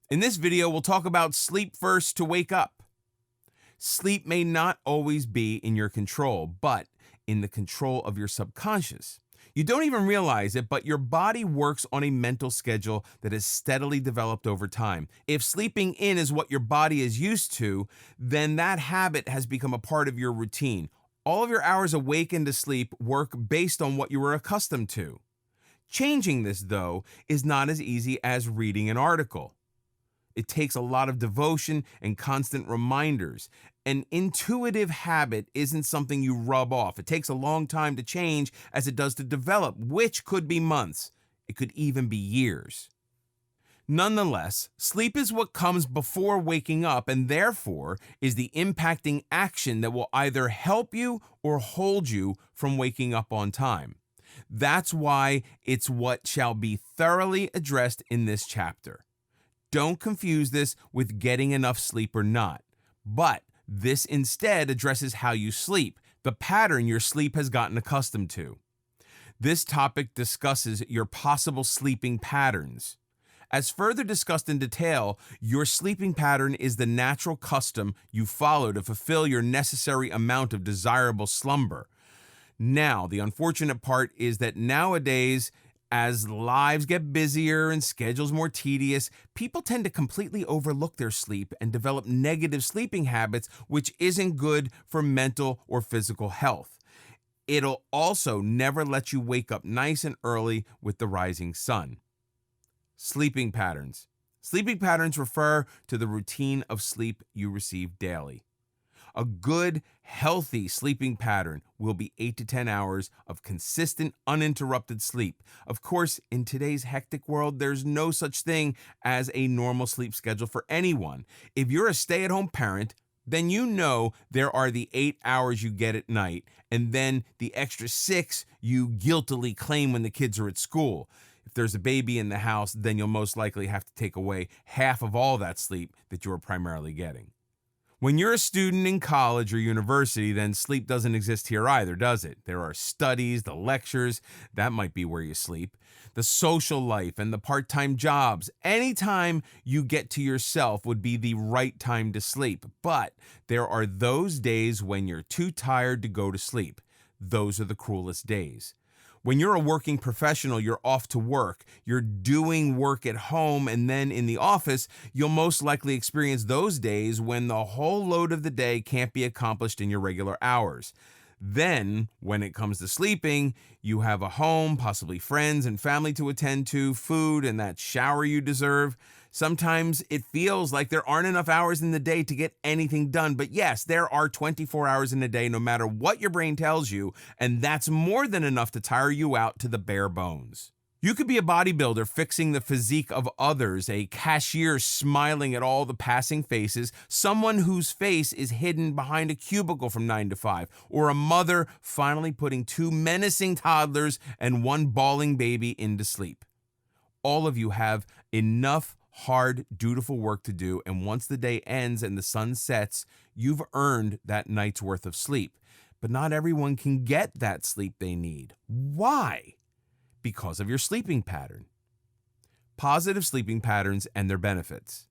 In this video, we'll talk about sleep first to wake up. Sleep may not always be in your control, but in the control of your subconscious. You don't even realize it, but your body works on a mental schedule that has steadily developed over time. If sleeping in is what your body is used to, then that habit has become a part of your routine. All of your hours awake and to sleep work based on what you were accustomed to. Changing this, though, is not as easy as reading an article. It takes a lot of devotion and constant reminders. An intuitive habit isn't something you rub off. It takes a long time to change as it does to develop, which could be months. It could even be years. Nonetheless, sleep is what comes before waking up and therefore is the impacting action that will either help you or hold you from waking up on time. That's why it's what shall be thoroughly addressed in this chapter. Don't confuse this with getting enough sleep or not, but this instead addresses how you sleep, the pattern your sleep has gotten accustomed to. This topic discusses your possible sleeping patterns. As further discussed in detail, your sleeping pattern is the natural custom you follow to fulfill your necessary amount of desirable slumber. Now, the unfortunate part is that nowadays, as lives get busier and schedules more tedious, people tend to completely overlook their sleep and develop negative sleeping habits, which isn't good for mental or physical health. It'll also never let you wake up nice and early with the rising sun. Sleeping patterns. Sleeping patterns refer to the routine of sleep you receive daily. A good, healthy sleeping pattern will be 8 to 10 hours of consistent, uninterrupted sleep. Of course, in today's hectic world, there's no such thing as a normal sleep schedule for anyone. If you're a stay-at-home parent, then you know there are the 8 hours you get at night, and then the extra 6 you guiltily claim when the kids are at school. If there's a baby in the house, then you'll most likely have to take away half of all that sleep that you are primarily getting. When you're a student in college or university, then sleep doesn't exist here either, does it? There are studies, the lectures, that might be where you sleep, the social life, and the part-time jobs. Any time you get to yourself would be the right time to sleep. But there are those days when you're too tired to go to sleep. Those are the cruelest days. When you're a working professional, you're off to work, you're doing work at home, and then in the office, you'll most likely experience those days when the whole load of the day can't be accomplished in your regular hours. Then, when it comes to sleeping, you have a home, possibly friends and family to attend to, food, and that shower you deserve. Sometimes it feels like there aren't enough hours in the day to get anything done. But yes, there are 24 hours in a day, no matter what your brain tells you, and that's more than enough to tire you out to the bare bones. You could be a bodybuilder fixing the physique of others, a cashier smiling at all the passing faces, someone whose face is hidden behind a cubicle from 9 to 5, or a mother finally putting 2 menacing toddlers and 1 bawling baby into sleep. All of you have enough hard, dutiful work to do, and once the day ends and the sun sets, you've earned that night's worth of sleep. But not everyone can get that sleep they need. Why? Because of your sleeping pattern. Positive sleeping patterns and their benefits.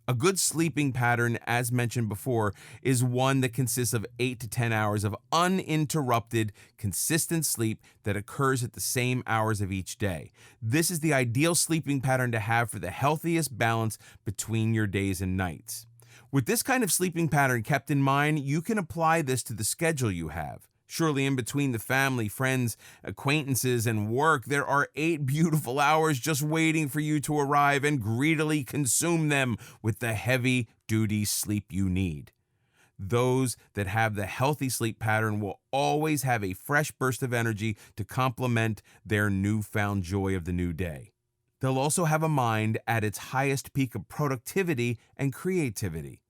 A good sleeping pattern, as mentioned before, is one that consists of 8 to 10 hours of uninterrupted, consistent sleep that occurs at the same hours of each day. This is the ideal sleeping pattern to have for the healthiest balance between your days and nights. With this kind of sleeping pattern kept in mind, you can apply this to the schedule you have. Surely in between the family, friends, acquaintances, and work, there are 8 beautiful hours just waiting for you to arrive and greedily consume them with the heavy-duty sleep you need. Those that have the healthy sleep pattern will always have a fresh burst of energy to complement their newfound joy of the new day. They'll also have a mind at its highest peak of productivity and creativity.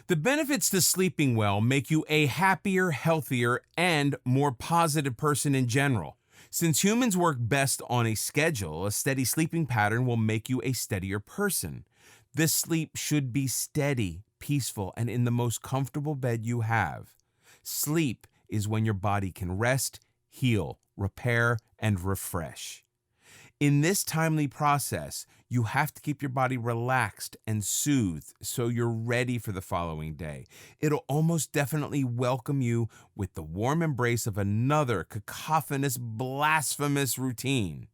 The benefits to sleeping well make you a happier, healthier, and more positive person in general. Since humans work best on a schedule, a steady sleeping pattern will make you a steadier person. This sleep should be steady, peaceful, and in the most comfortable bed you have. Sleep is when your body can rest, heal, repair, and refresh. In this timely process, you have to keep your body relaxed and soothed so you're ready for the following day. It'll almost definitely welcome you with the warm embrace of another cacophonous, blasphemous routine.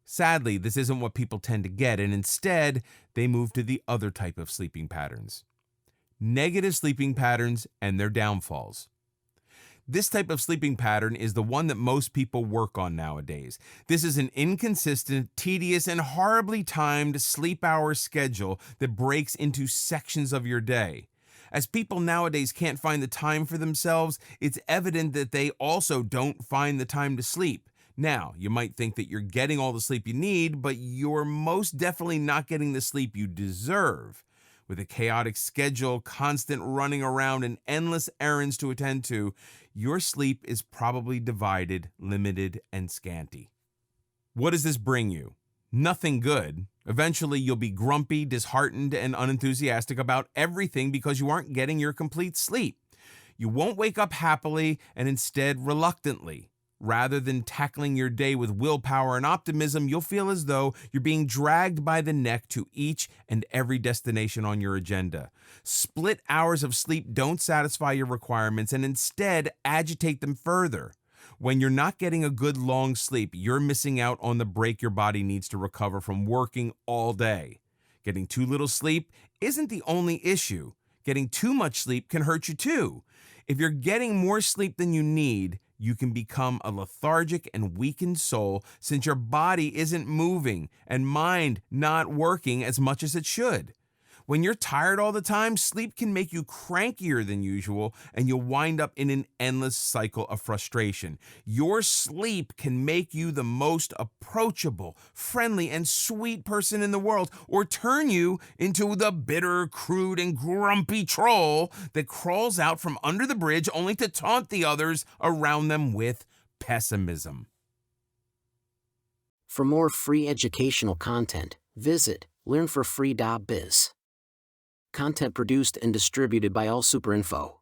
Sadly, this isn't what people tend to get, and instead, they move to the other type of sleeping patterns: negative sleeping patterns and their downfalls. This type of sleeping pattern is the one that most people work on nowadays. This is an inconsistent, tedious, and horribly timed sleep hour schedule that breaks into sections of your day. As people nowadays can't find the time for themselves, it's evident that they also don't find the time to sleep. Now, you might think that you're getting all the sleep you need, but you're most definitely not getting the sleep you deserve. With a chaotic schedule, constant running around, and endless errands to attend to, your sleep is probably divided, limited, and scanty. What does this bring you? Nothing good. Eventually, you'll be grumpy, disheartened, and unenthusiastic about everything because you aren't getting your complete sleep. You won't wake up happily and instead reluctantly. Rather than tackling your day with willpower and optimism, you'll feel as though you're being dragged by the neck to each and every destination on your agenda. Split hours of sleep don't satisfy your requirements and instead agitate them further. When you're not getting a good long sleep, you're missing out on the break your body needs to recover from working all day. Getting too little sleep isn't the only issue. Getting too much sleep can hurt you too. If you're getting more sleep than you need, you can become a lethargic and weakened soul since your body isn't moving and mind not working as much as it should. When you're tired all the time, sleep can make you crankier than usual, and you'll wind up in an endless cycle of frustration. Your sleep can make you the most approachable, friendly, and sweet person in the world, or turn you into the bitter, crude, and grumpy troll that crawls out from under the bridge only to taunt the others around them with pessimism. For more free educational content, visit learnforfree.biz. Content produced and distributed by AllSuperInfo.